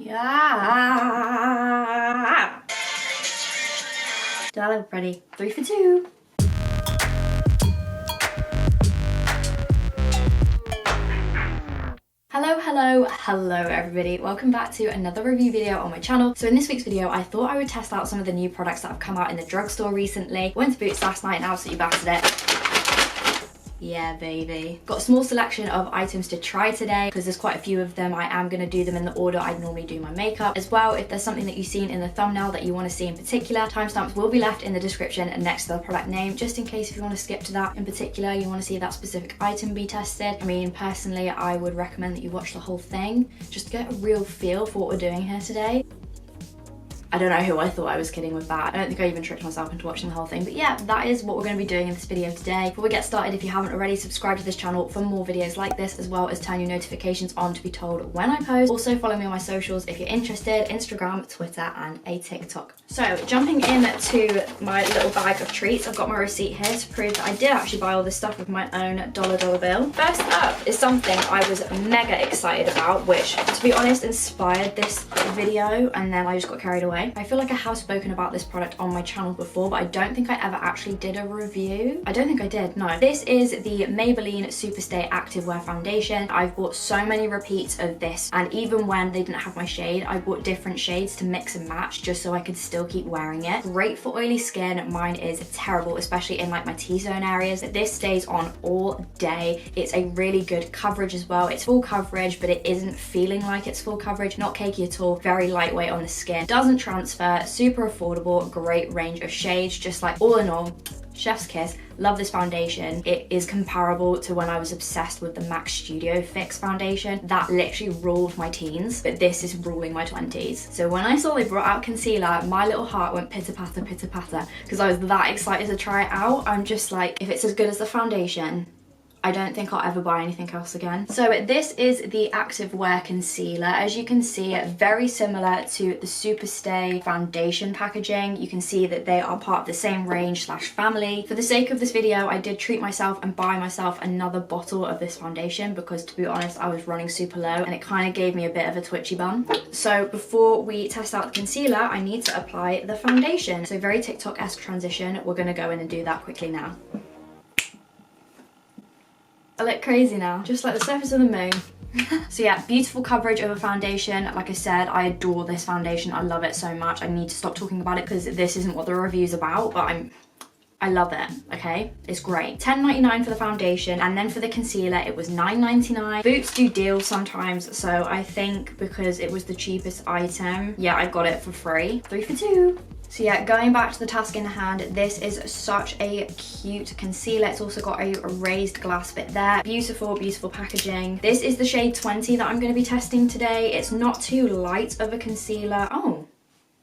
Yeah. Darling, ready? 3 for 2. Hello everybody, welcome back to another review video on my channel. So in this week's video I thought I would test out some of the new products that have come out in the drugstore recently. Went to Boots last night and absolutely battered it. Yeah baby. Got a small selection of items to try today because there's quite a few of them. I am going to do them in the order I'd normally do my makeup. As well, if there's something that you've seen in the thumbnail that you want to see in particular, timestamps will be left in the description next to the product name, just in case if you want to skip to that in particular, you want to see that specific item be tested. I mean, personally, I would recommend that you watch the whole thing just to get a real feel for what we're doing here today. I don't know who I thought I was kidding with that. I don't think I even tricked myself into watching the whole thing. But yeah, that is what we're going to be doing in this video today. Before we get started, if you haven't already, subscribe to this channel for more videos like this, as well as turn your notifications on to be told when I post. Also follow me on my socials if you're interested, Instagram, Twitter and a TikTok. So jumping into my little bag of treats, I've got my receipt here to prove that I did actually buy all this stuff with my own dollar bill. First up is something I was mega excited about, which to be honest inspired this video and then I just got carried away. I feel like I have spoken about this product on my channel before, but I don't think I ever actually did a review. I don't think I did, no. This is the Maybelline SuperStay Activewear Foundation. I've bought so many repeats of this, and even when they didn't have my shade, I bought different shades to mix and match just so I could still keep wearing it. Great for oily skin. Mine is terrible, especially in like my T-zone areas. This stays on all day. It's a really good coverage as well. It's full coverage, but it isn't feeling like it's full coverage. Not cakey at all. Very lightweight on the skin. Doesn't transfer. Super affordable. Great range of shades. Just like all in all, chef's kiss. Love this foundation. It is comparable to when I was obsessed with the MAC Studio Fix foundation. That literally ruled my teens, but this is ruling my 20s. So when I saw they brought out concealer, my little heart went pitter patter, because I was that excited to try it out. I'm just like, if it's as good as the foundation, I don't think I'll ever buy anything else again. So this is the Activewear Concealer. As you can see, very similar to the SuperStay foundation packaging. You can see that they are part of the same range slash family. For the sake of this video, I did treat myself and buy myself another bottle of this foundation because, to be honest, I was running super low and it kind of gave me a bit of a twitchy bum. So before we test out the concealer, I need to apply the foundation. So very TikTok-esque transition. We're going to go in and do that quickly now. I look crazy now, just like the surface of the moon. So yeah, beautiful coverage of a foundation. Like I said, I adore this foundation. I love it so much. I need to stop talking about it because this isn't what the review's about, but I love it, okay? It's great. $10.99 for the foundation, and then for the concealer, it was $9.99. Boots do deals sometimes, so I think because it was the cheapest item, yeah, I got it for free. 3 for 2. So yeah, going back to the task in hand, this is such a cute concealer. It's also got a raised glass bit there. Beautiful, beautiful packaging. This is the shade 20 that I'm going to be testing today. It's not too light of a concealer. Oh,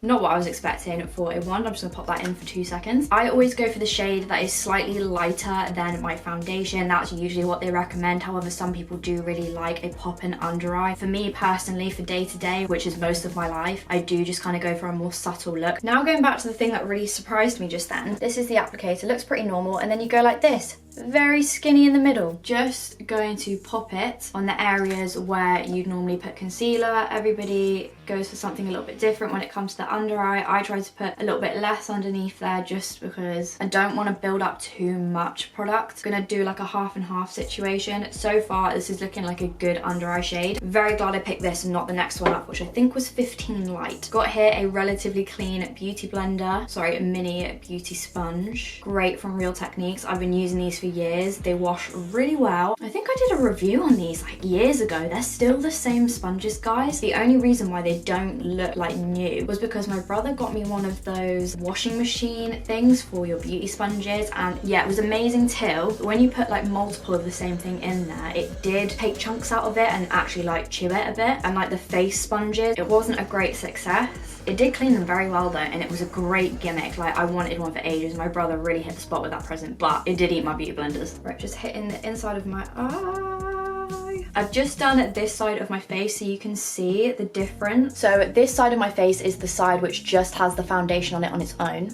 not what I was expecting for a wand. I'm just gonna pop that in for 2 seconds. I always go for the shade that is slightly lighter than my foundation. That's usually what they recommend. However, some people do really like a pop-in under eye. For me personally, for day to day, which is most of my life, I do just kind of go for a more subtle look. Now going back to the thing that really surprised me just then. This is the applicator. Looks pretty normal, and then you go like this. Very skinny in the middle. Just going to pop it on the areas where you'd normally put concealer. Everybody goes for something a little bit different when it comes to the under eye. I try to put a little bit less underneath there just because I don't want to build up too much product. I'm gonna do like a half and half situation. So far this is looking like a good under eye shade. Very glad I picked this and not the next one up, which I think was 15 light. Got here a relatively clean beauty blender, sorry, a mini beauty sponge. Great from Real Techniques. I've been using these for years. They wash really well. I think I did a review on these like years ago. They're still the same sponges, guys. The only reason why they don't look like new was because my brother got me one of those washing machine things for your beauty sponges, and yeah, it was amazing till when you put like multiple of the same thing in there, it did take chunks out of it and actually like chew it a bit. And like the face sponges, it wasn't a great success. It did clean them very well though, and it was a great gimmick. Like I wanted one for ages. My brother really hit the spot with that present, but it did eat my beauty blenders. Right, just hitting the inside of my eye. I've just done this side of my face so you can see the difference. So this side of my face is the side which just has the foundation on it on its own.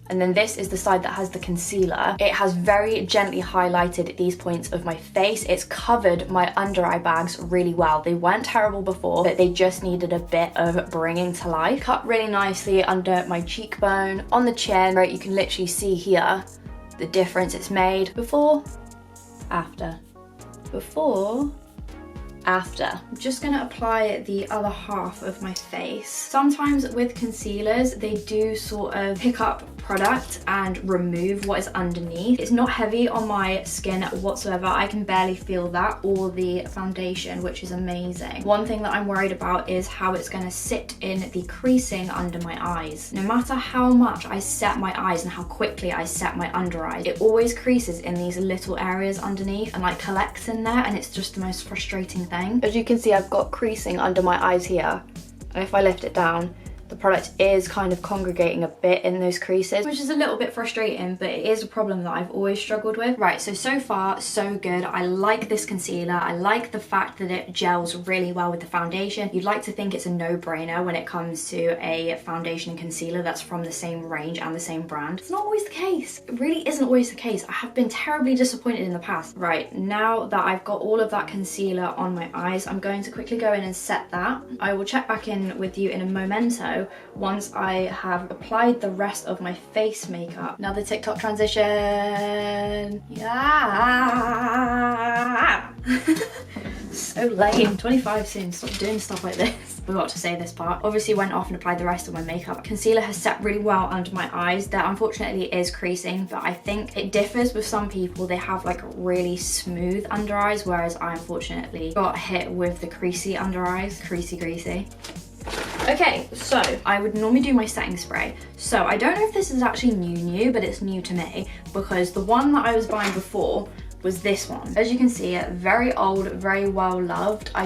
And then this is the side that has the concealer. It has very gently highlighted these points of my face. It's covered my under eye bags really well. They weren't terrible before, but they just needed a bit of bringing to life. Cut really nicely under my cheekbone, on the chin, right? You can literally see here the difference it's made. Before, after. Before, after. I'm just gonna apply the other half of my face. Sometimes with concealers, they do sort of pick up product and remove what is underneath. It's not heavy on my skin whatsoever. I can barely feel that or the foundation, which is amazing. One thing that I'm worried about is how it's gonna sit in the creasing under my eyes. No matter how much I set my eyes and how quickly I set my under eyes, it always creases in these little areas underneath and like collects in there, and it's just the most frustrating thing. As you can see, I've got creasing under my eyes here, and if I lift it down, the product is kind of congregating a bit in those creases, which is a little bit frustrating, but it is a problem that I've always struggled with. Right, so far, so good. I like this concealer. I like the fact that it gels really well with the foundation. You'd like to think it's a no-brainer when it comes to a foundation and concealer that's from the same range and the same brand. It's not always the case. It really isn't always the case. I have been terribly disappointed in the past. Right, now that I've got all of that concealer on my eyes, I'm going to quickly go in and set that. I will check back in with you in a momento once I have applied the rest of my face makeup. Another TikTok transition. Yeah. So lame. 25 soon. Stop doing stuff like this. Forgot to say this part. Obviously went off and applied the rest of my makeup. Concealer has set really well under my eyes. There unfortunately is creasing, but I think it differs with some people. They have like really smooth under eyes, whereas I unfortunately got hit with the creasy under eyes. Creasy greasy. Okay, so I would normally do my setting spray. So I don't know if this is actually new, but it's new to me because the one that I was buying before was this one. As you can see, very old, very well loved. I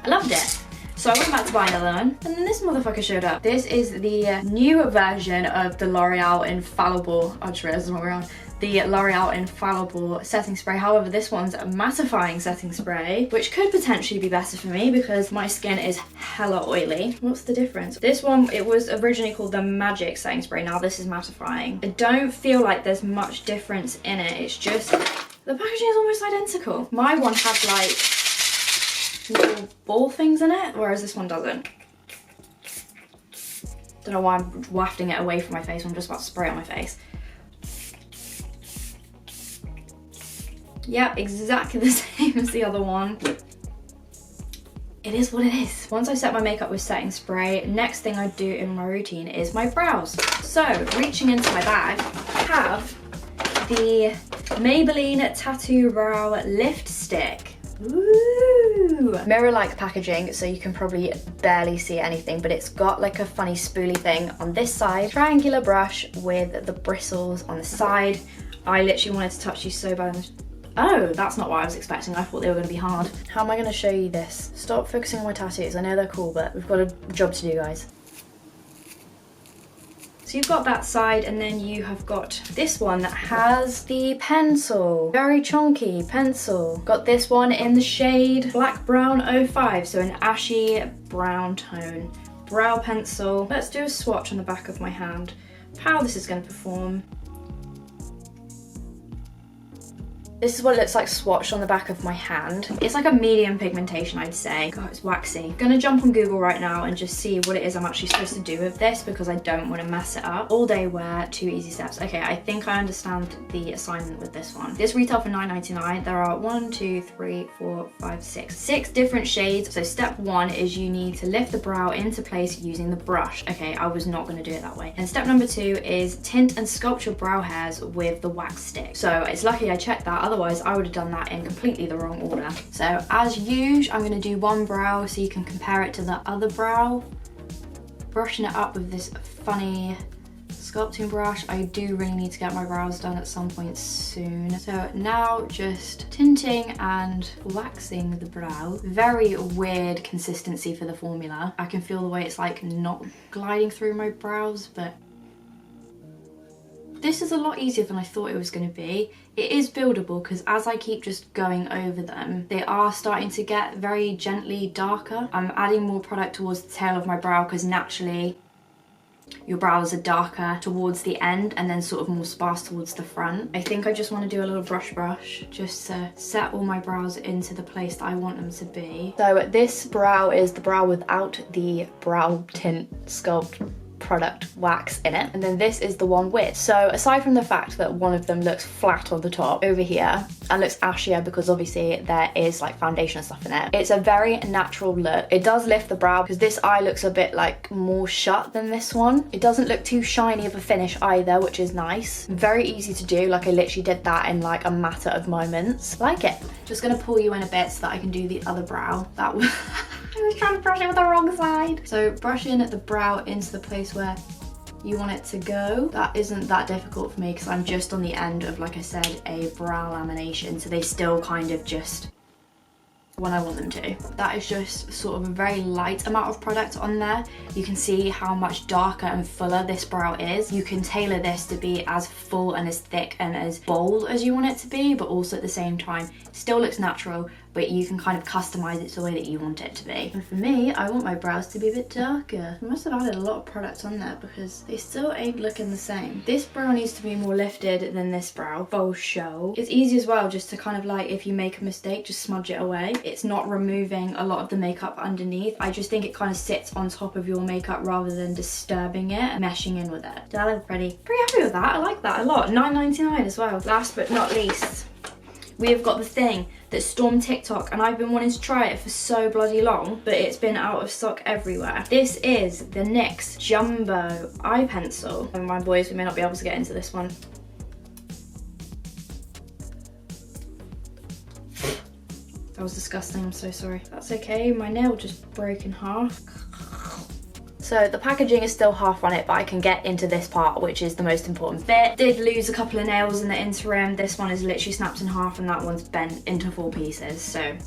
loved it. So I went back to buy another one, and then this motherfucker showed up. This is the new version of the L'Oreal Infallible, I just realized it's not around. The L'Oreal Infallible setting spray. However, this one's a mattifying setting spray, which could potentially be better for me because my skin is hella oily. What's the difference? This one, it was originally called the Magic setting spray. Now this is mattifying. I don't feel like there's much difference in it. It's just, the packaging is almost identical. My one had like little ball things in it, whereas this one doesn't. Don't know why I'm wafting it away from my face when I'm just about to spray it on my face. Yep, exactly the same as the other one. It is what it is. Once I set my makeup with setting spray, next thing I do in my routine is my brows. So, reaching into my bag, I have the Maybelline Tattoo Brow Lift Stick. Ooh! Mirror-like packaging, so you can probably barely see anything, but it's got like a funny spoolie thing on this side. Triangular brush with the bristles on the side. I literally wanted to touch these so bad. Oh, that's not what I was expecting. I thought they were going to be hard. How am I going to show you this? Stop focusing on my tattoos. I know they're cool, but we've got a job to do, guys. So you've got that side, and then you have got this one that has the pencil. Very chunky pencil. Got this one in the shade Black Brown 05, so an ashy brown tone. Brow pencil. Let's do a swatch on the back of my hand. How this is going to perform. This is what it looks like swatched on the back of my hand. It's like a medium pigmentation, I'd say. God, it's waxy. I'm gonna jump on Google right now and just see what it is I'm actually supposed to do with this because I don't want to mess it up. All day wear, 2 easy steps. Okay, I think I understand the assignment with this one. This retail for $9.99. There are 6 different shades. So step 1 is you need to lift the brow into place using the brush. Okay, I was not gonna do it that way. And step number 2 is tint and sculpt your brow hairs with the wax stick. So it's lucky I checked that. Otherwise, I would have done that in completely the wrong order. So as usual, I'm gonna do one brow so you can compare it to the other brow. Brushing it up with this funny sculpting brush. I do really need to get my brows done at some point soon. So now just tinting and waxing the brow. Very weird consistency for the formula. I can feel the way it's like not gliding through my brows, but this is a lot easier than I thought it was going to be. It is buildable because as I keep just going over them, they are starting to get very gently darker. I'm adding more product towards the tail of my brow because naturally your brows are darker towards the end and then sort of more sparse towards the front. I think I just want to do a little brush just to set all my brows into the place that I want them to be. So this brow is the brow without the brow tint sculpt product wax in it, and then this is the one with. So aside from the fact that one of them looks flat on the top over here and looks ashier because obviously there is like foundation and stuff in it, it's a very natural look. It does lift the brow because this eye looks a bit like more shut than this one. It doesn't look too shiny of a finish either, which is nice. Very easy to do, like I literally did that in like a matter of moments. Like it. Just gonna pull you in a bit so that I can do the other brow. That was I was trying to brush it with the wrong side. So brushing the brow into the place where you want it to go. That isn't that difficult for me because I'm just on the end of, like I said, a brow lamination. So they still kind of just when I want them to. That is just sort of a very light amount of product on there. You can see how much darker and fuller this brow is. You can tailor this to be as full and as thick and as bold as you want it to be, but also at the same time, it still looks natural, but you can kind of customize it to the way that you want it to be. And for me, I want my brows to be a bit darker. I must have added a lot of product on there because they still ain't looking the same. This brow needs to be more lifted than this brow, for sure. It's easy as well just to kind of like, if you make a mistake, just smudge it away. It's not removing a lot of the makeup underneath. I just think it kind of sits on top of your makeup rather than disturbing it and meshing in with it. Did I look pretty? Pretty happy with that. I like that a lot. $9.99 as well. Last but not least, we have got the thing that stormed TikTok, and I've been wanting to try it for so bloody long, but it's been out of stock everywhere. This is the NYX Jumbo Eye Pencil. And my boys, we may not be able to get into this one. That was disgusting, I'm so sorry. That's okay, my nail just broke in half. So the packaging is still half on it, but I can get into this part, which is the most important bit. Did lose a couple of nails in the interim. This one is literally snapped in half and that one's bent into 4 pieces, so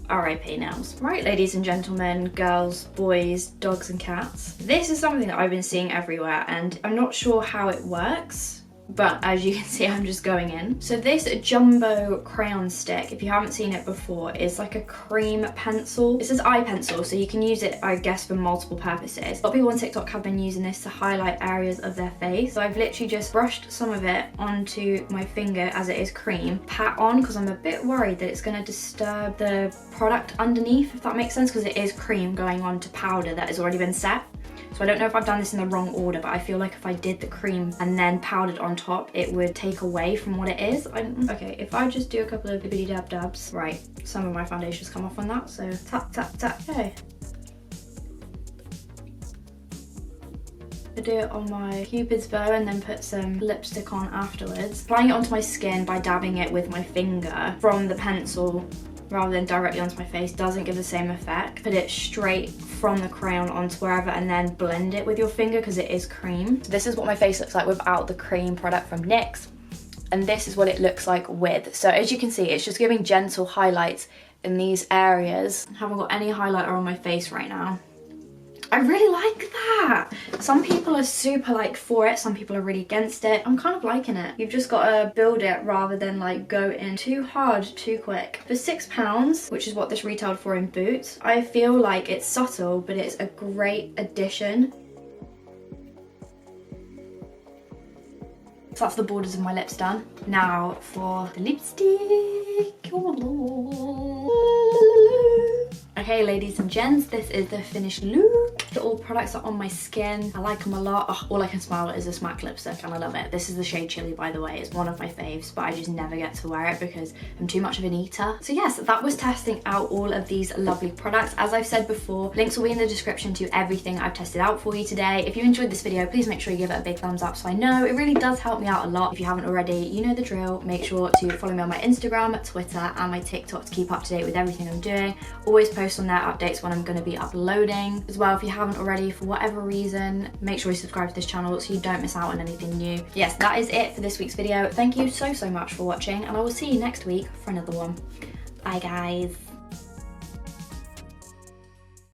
RIP nails. Right, ladies and gentlemen, girls, boys, dogs and cats. This is something that I've been seeing everywhere and I'm not sure how it works, but as you can see, I'm just going in. So this jumbo crayon stick, if you haven't seen it before, is like a cream pencil. It says eye pencil, so you can use it, I guess, for multiple purposes. A lot of people on TikTok have been using this to highlight areas of their face. So I've literally just brushed some of it onto my finger as it is cream. Pat on, because I'm a bit worried that it's gonna disturb the product underneath, if that makes sense, because it is cream going on to powder that has already been set. So I don't know if I've done this in the wrong order, but I feel like if I did the cream and then powdered on top, it would take away from what it is. Okay, if I just do a couple of bibbidi dab dabs, right, some of my foundation's come off on that, so tap, tap, tap, okay. I do it on my Cupid's bow and then put some lipstick on afterwards. Applying it onto my skin by dabbing it with my finger from the pencil rather than directly onto my face doesn't give the same effect. Put it straight from the crayon onto wherever and then blend it with your finger because it is cream. So this is what my face looks like without the cream product from NYX, and this is what it looks like with. So as you can see, it's just giving gentle highlights in these areas. I haven't got any highlighter on my face right now. I really like that. Some people are super like for it, some people are really against it. I'm kind of liking it. You've just got to build it rather than like go in too hard, too quick. For £6, which is what this retailed for in Boots, I feel like it's subtle, but it's a great addition. So that's the borders of my lips done. Now for the lipstick. Okay, ladies and gents, this is the finished look. All products are on my skin. I like them a lot. Oh, all I can smell is this MAC lipstick and I love it. This is the shade Chili, by the way. It's one of my faves, but I just never get to wear it because I'm too much of an eater. So yes, that was testing out all of these lovely products. As I've said before, links will be in the description to everything I've tested out for you today. If you enjoyed this video, please make sure you give it a big thumbs up so I know. It really does help me out a lot. If you haven't already, you know the drill. Make sure to follow me on my Instagram, Twitter, and my TikTok to keep up to date with everything I'm doing. Always post on there updates when I'm going to be uploading. As well, if you haven't already, for whatever reason, make sure you subscribe to this channel so you don't miss out on anything new. Yes, that is it for this week's video. Thank you so much for watching, and I will see you next week for another one. Bye guys.